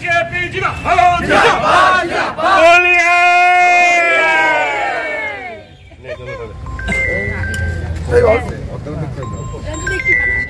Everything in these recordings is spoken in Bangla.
बीजेपी जिंदाबाद जिंदाबाद जिंदाबाद बोलिए।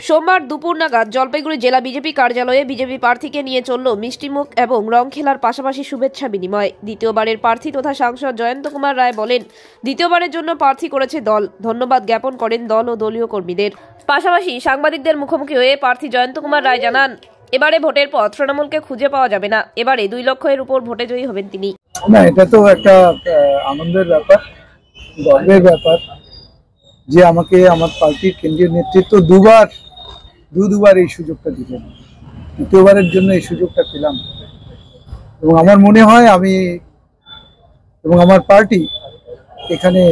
সোমবার দুপুর নাগাদ জলপাইগুড়ি জেলা বিজেপি কার্যালয়ে বিজেপি প্রার্থীকে নিয়ে চলল মিষ্টিমুখ এবং রং খেলার পাশাপাশি শুভেচ্ছা বিনিময়। দ্বিতীয়বারের প্রার্থী তথা সাংসদ জয়ন্ত কুমার রায় বলেন, দ্বিতীয়বারের জন্য প্রার্থী করেছে দল। ধন্যবাদ জ্ঞাপন করেন দল ও দলীয় কর্মীদের। পাশাপাশি সাংবাদিকদের মুখোমুখি হয়ে প্রার্থী জয়ন্ত কুমার রায় জানান, এবারে ভোটের পর তৃণমূলকে খুঁজে পাওয়া যাবে না। এবারে 2 লক্ষের উপর ভোটে জয়ী হবেন তিনি। না, এটা তো একটা আনন্দের ব্যাপার, গর্বের ব্যাপার যে আমাকে আমার পার্টির কেন্দ্রীয় নেতৃত্ব দুবার এই সুযোগটা দিলেন। দ্বিতীয়বারের জন্য এই সুযোগটা পেলাম এবং আমার মনে হয় আমি এবং আমার পার্টি এখানে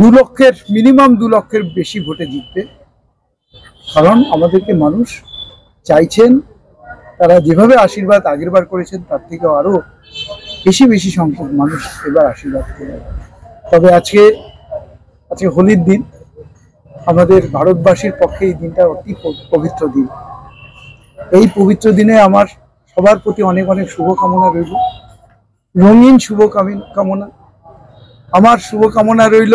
2 লক্ষের মিনিমাম 2 লক্ষের বেশি ভোটে জিতবে। কারণ আমাদেরকে মানুষ চাইছেন, তারা যেভাবে আশীর্বাদ আগেরবার করেছেন তার থেকেও আরো বেশি সংখ্যক মানুষ এবার আশীর্বাদ করবে। তবে আজকে হোলির দিন, আমাদের ভারতবাসীর পক্ষে এই দিনটা অতি পবিত্র দিন। এই পবিত্র দিনে আমার সবার প্রতি অনেক অনেক শুভকামনা রইল, রঙিন শুভকামনা। আমার শুভকামনা রইল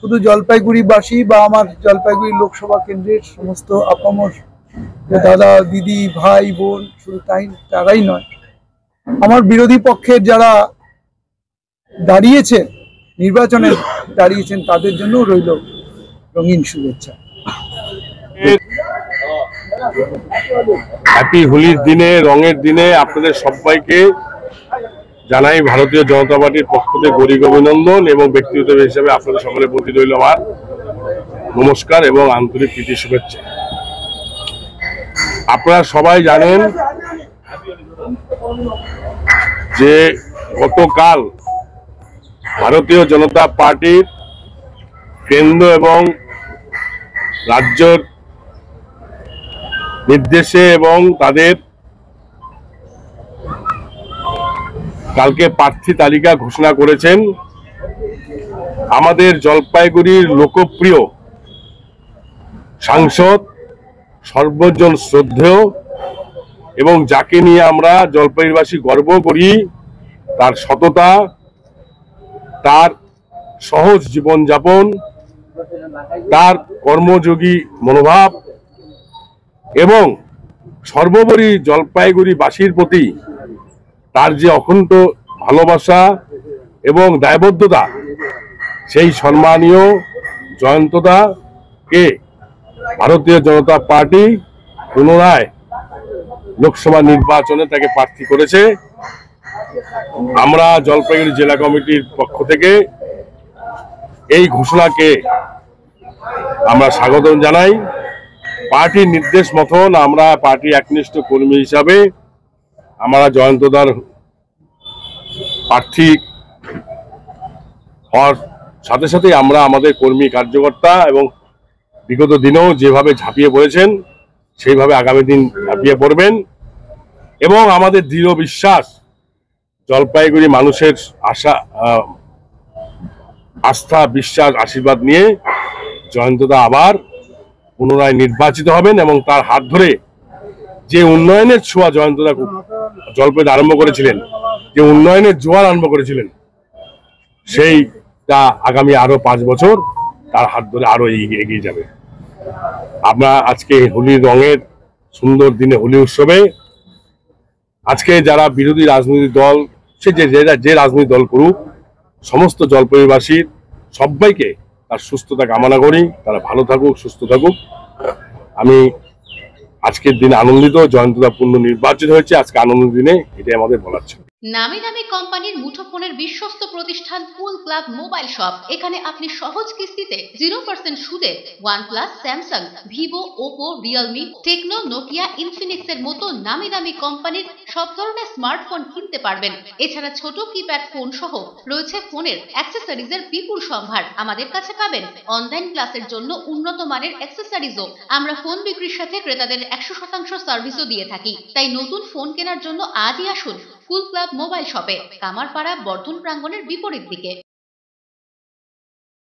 শুধু জলপাইগুড়িবাসী বা আমার জলপাইগুড়ি লোকসভা কেন্দ্রের সমস্ত আপামর দাদা দিদি ভাই বোন, শুধু তারাই নয়, আমার বিরোধী পক্ষের যারা নির্বাচনে দাঁড়িয়েছেন তাদের জন্য রইল রঙিন শুভেচ্ছা। হ্যাপি হোলির দিনে, রঙের দিনে আপনাদের সবাইকে জানাই ভারতীয় জনতা পার্টির পক্ষ থেকে গরিব অভিনন্দন এবং ব্যক্তিগত হিসেবে আপনাদের সকলের প্রতি রইল আমার নমস্কার এবং আন্তরিক প্রীতি শুভেচ্ছা। আপনারা সবাই জানেন যে গতকাল ভারতীয় জনতা পার্টির কেন্দ্র এবং রাজ্যের নির্দেশে এবং তাদের কালকে প্রার্থী তালিকা ঘোষণা করেছেন আমাদের জলপাইগুড়ির লোকপ্রিয় সাংসদ, সর্বজন শ্রদ্ধেয় এবং যাকে নিয়ে আমরা জলপাইগুড়িবাসী গর্ব করি, তার সততা, তার সহজ জীবনযাপন, তার কর্মযোগী মনোভাব এবং সর্বোপরি জলপাইগুড়িবাসীর প্রতি তার যে অকুণ্ঠ ভালোবাসা এবং দায়বদ্ধতা, সেই সম্মানীয় জয়ন্তদাকে ভারতীয় জনতা পার্টি পুনরায় লোকসভা নির্বাচনে তাকে প্রার্থী করেছে। আমরা জলপাইগুড়ি জেলা কমিটির পক্ষ থেকে এই ঘোষণাকে আমরা স্বাগত জানাই। পার্টির নির্দেশ মতন আমরা পার্টি একনিষ্ঠ কর্মী হিসাবে আমরা জয়ন্তদার প্রার্থী হওয়ার সাথে সাথে আমরা আমাদের কর্মী কার্যকর্তা এবং বিগত দিনেও যেভাবে ঝাঁপিয়ে পড়েছেন সেইভাবে আগামী দিন ঝাঁপিয়ে পড়বেন এবং আমাদের দৃঢ় বিশ্বাস জলপাইগুড়ি মানুষের আস্থা, বিশ্বাস, আশীর্বাদ নিয়ে জয়ন্তদা আবার পুনরায় নির্বাচিত হবেন এবং তার হাত ধরে যে উন্নয়নের ছোঁয়া জয়ন্তদা জলপাইগুড়ি আরম্ভ করেছিলেন, যে উন্নয়নের জোয়ার আরম্ভ করেছিলেন, সেইটা আগামী আরো 5 বছর তার হাত ধরে আরো এগিয়ে যাবে। আমরা আজকে হোলির রঙের সুন্দর দিনে হোলি উৎসবে আজকে যারা বিরোধী রাজনৈতিক দল, সে যে রাজনৈতিক দল করুক, সমস্ত জলপাইগুড়িবাসীর সবাইকে তার সুস্থতা কামনা করি, তারা ভালো থাকুক, সুস্থ থাকুক। আমি আজকের দিনে আনন্দিত, জয়ন্তদা পূর্ণ নির্বাচিত হয়েছে। আজকে আনন্দের দিনে এটাই আমাদের বলার ছিল। নামি দামি কোম্পানির মুঠোফোনের বিশ্বস্ত প্রতিষ্ঠান কুল ক্লাব মোবাইল শপ। এখানে আপনি সহজ কিস্তিতে 0% সুদে OnePlus, Samsung, Vivo, Oppo, Realme, Tecno, Nokia, Infinix এর মতো নামি দামি কোম্পানির সব ধরনের স্মার্টফোন কিনতে পারবেন। এছাড়া ছোট কিপ্যাড ফোন সহ রয়েছে ফোনের অ্যাক্সেসরিজের বিপুল সম্ভার। আমাদের কাছে পাবেন অনলাইন ক্লাসের জন্য উন্নত মানের অ্যাক্সেসরিজও। আমরা ফোন বিক্রির সাথে ক্রেতাদের 100% সার্ভিসও দিয়ে থাকি। তাই নতুন ফোন কেনার জন্য আজই আসুন কুল ক্লাব মোবাইল শপে, কামারপাড়া বর্ধন প্রাঙ্গণের বিপরীত দিকে।